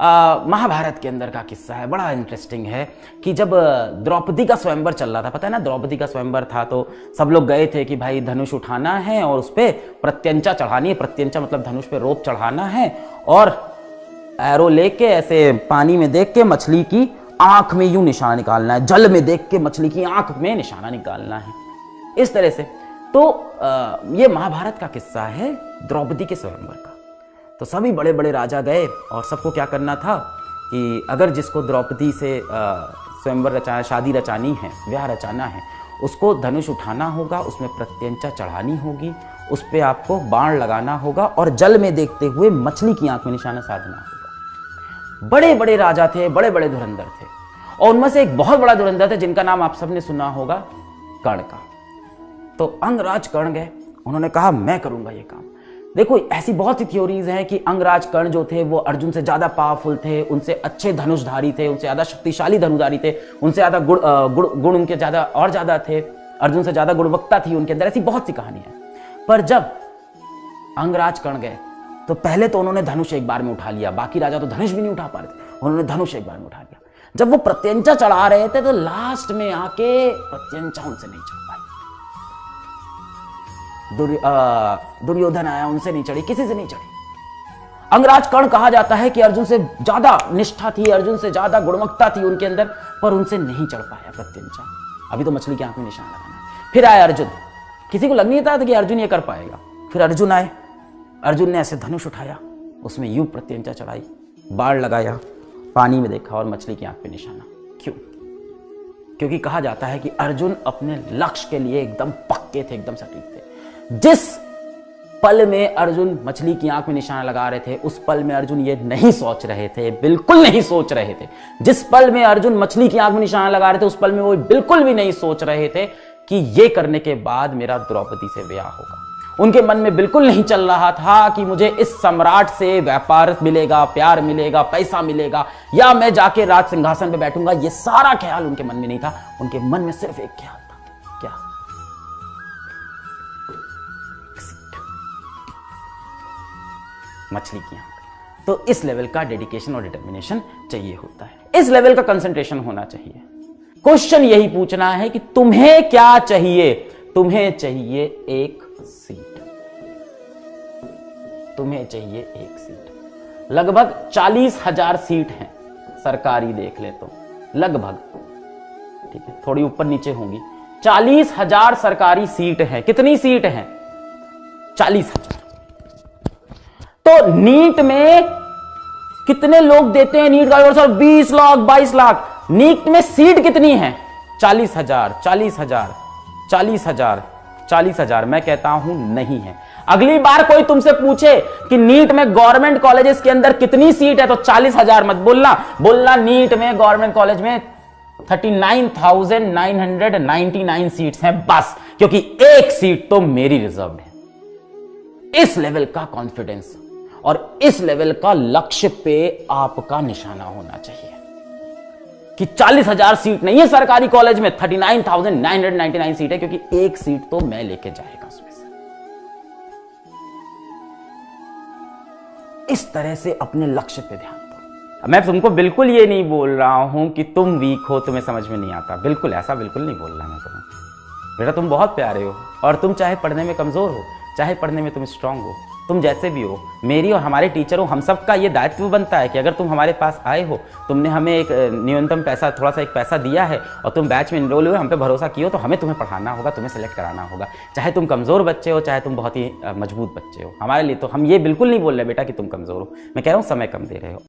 महाभारत के अंदर का किस्सा है, बड़ा इंटरेस्टिंग है कि जब द्रौपदी का स्वयंवर चल रहा था, पता है ना, द्रौपदी का स्वयंवर था तो सब लोग गए थे कि भाई धनुष उठाना है और उस पर प्रत्यंचा चढ़ानी है। प्रत्यंचा मतलब धनुष पे रोप चढ़ाना है और एरो लेके ऐसे पानी में देख के मछली की आंख में यूं निशाना निकालना है, जल में देख के मछली की आंख में निशाना निकालना है, इस तरह से। तो ये महाभारत का किस्सा है द्रौपदी के स्वयंवर का। तो सभी बड़े बड़े राजा गए और सबको क्या करना था कि अगर जिसको द्रौपदी से स्वयंवर रचाना, शादी रचानी है, ब्याह रचाना है, उसको धनुष उठाना होगा, उसमें प्रत्यंचा चढ़ानी होगी, उस पर आपको बाण लगाना होगा और जल में देखते हुए मछली की आंख में निशाना साधना होगा। बड़े बड़े राजा थे, बड़े बड़े धुरंधर थे और उनमें से एक बहुत बड़ा धुरंधर था जिनका नाम आप सबने सुना होगा, कर्ण का। तो अंगराज कर्ण गए, उन्होंने कहा मैं करूंगा ये काम। देखो ऐसी बहुत सी थ्योरीज हैं कि अंगराज कर्ण जो थे वो अर्जुन से ज्यादा पावरफुल थे, उनसे अच्छे धनुषधारी थे, उनसे ज्यादा शक्तिशाली धनुधारी थे, उनसे ज्यादा गुण उनके ज्यादा और ज्यादा थे, अर्जुन से ज्यादा गुणवत्ता थी उनके अंदर। ऐसी बहुत सी कहानियां हैं। पर जब अंगराज कर्ण गए तो पहले तो उन्होंने धनुष एक बार में उठा लिया, बाकी राजा तो धनुष भी नहीं उठा पा रहे थे, उन्होंने धनुष एक बार में उठा लिया। जब वो प्रत्यंचा चढ़ा रहे थे तो लास्ट में आके प्रत्यंचा उनसे नहीं चढ़ पाई। दुर्योधन आया, उनसे नहीं चढ़ी, किसी से नहीं चढ़ी। अंगराज कर्ण कहा जाता है कि अर्जुन से ज्यादा निष्ठा थी, अर्जुन से ज्यादा गुणवत्ता थी उनके अंदर, पर उनसे नहीं चढ़ पाया प्रत्यंचा। अभी तो मछली की आंख में निशान लगाना है। फिर आया अर्जुन, किसी को लग नहीं था कि अर्जुन ये कर पाएगा। फिर अर्जुन आए, अर्जुन ने ऐसे धनुष उठाया, उसमें यूं प्रत्यंचा चढ़ाई, बाण लगाया, पानी में देखा और मछली की आंख पे निशाना। क्यों? क्योंकि कहा जाता है कि अर्जुन अपने लक्ष्य के लिए एकदम पक्के थे, एकदम सटीक थे। जिस पल में अर्जुन मछली की आंख में निशाना लगा रहे थे, उस पल में अर्जुन ये नहीं सोच रहे थे, बिल्कुल नहीं सोच रहे थे। जिस पल में अर्जुन मछली की आंख में निशाना लगा रहे थे, उस पल में वो बिल्कुल भी नहीं सोच रहे थे कि ये करने के बाद मेरा द्रौपदी से ब्याह होगा। उनके मन में बिल्कुल नहीं चल रहा था कि मुझे इस सम्राट से व्यापार मिलेगा, प्यार मिलेगा, पैसा मिलेगा, या मैं जाके राज सिंहासन पे बैठूंगा। ये सारा ख्याल उनके मन में नहीं था। उनके मन में सिर्फ एक ख्याल था, क्या? मछली की आंख। तो इस लेवल का डेडिकेशन और डिटर्मिनेशन चाहिए होता है, इस लेवल का कंसंट्रेशन होना चाहिए। क्वेश्चन यही पूछना है कि तुम्हें क्या चाहिए? तुम्हें चाहिए एक सीट, तुम्हें चाहिए एक सीट। लगभग 40,000 सीट हैं सरकारी, देख ले तो लगभग, ठीक है, थोड़ी ऊपर नीचे होंगी। 40,000 सरकारी सीट है। कितनी सीट है? 40,000। तो नीट में कितने लोग देते हैं नीट का? सर 20 लाख 22 लाख। नीट में सीट कितनी है? 40,000 40,000 40,000 40,000। मैं कहता हूं नहीं है। अगली बार कोई तुमसे पूछे कि नीट में गवर्नमेंट कॉलेजेस के अंदर कितनी सीट है, तो 40,000 मत बोलना, बोलना नीट में गवर्नमेंट कॉलेज में 39,999 सीट्स हैं बस, क्योंकि एक सीट तो मेरी रिजर्व्ड है। इस लेवल का कॉन्फिडेंस और इस लेवल का लक्ष्य पे आपका निशाना होना चाहिए कि 40,000 सीट नहीं है सरकारी कॉलेज में, 39,999 सीट है, क्योंकि एक सीट तो मैं लेके जाएगा उसमें से। इस तरह से अपने लक्ष्य पे ध्यान दो। मैं तुमको बिल्कुल ये नहीं बोल रहा हूं कि तुम वीक हो, तुम्हें समझ में नहीं आता, बिल्कुल ऐसा बिल्कुल नहीं बोल रहा मैं तुम्हें। बेटा तुम बहुत प्यारे हो और तुम चाहे पढ़ने में कमजोर हो, चाहे पढ़ने में तुम स्ट्रांग हो, तुम जैसे भी हो, मेरी और हमारे टीचर हो, हम सब का ये दायित्व बनता है कि अगर तुम हमारे पास आए हो, तुमने हमें एक न्यूनतम पैसा, थोड़ा सा एक पैसा दिया है और तुम बैच में इनरोल हुए, हम पे भरोसा किए हो, तो हमें तुम्हें पढ़ाना होगा, तुम्हें सेलेक्ट कराना होगा। चाहे तुम कमज़ोर बच्चे हो, चाहे तुम बहुत ही मजबूत बच्चे हो, हमारे लिए तो हम ये बिल्कुल नहीं बोल रहे बेटा कि तुम कमज़ोर हो। मैं कह रहा हूँ समय कम दे रहे हो।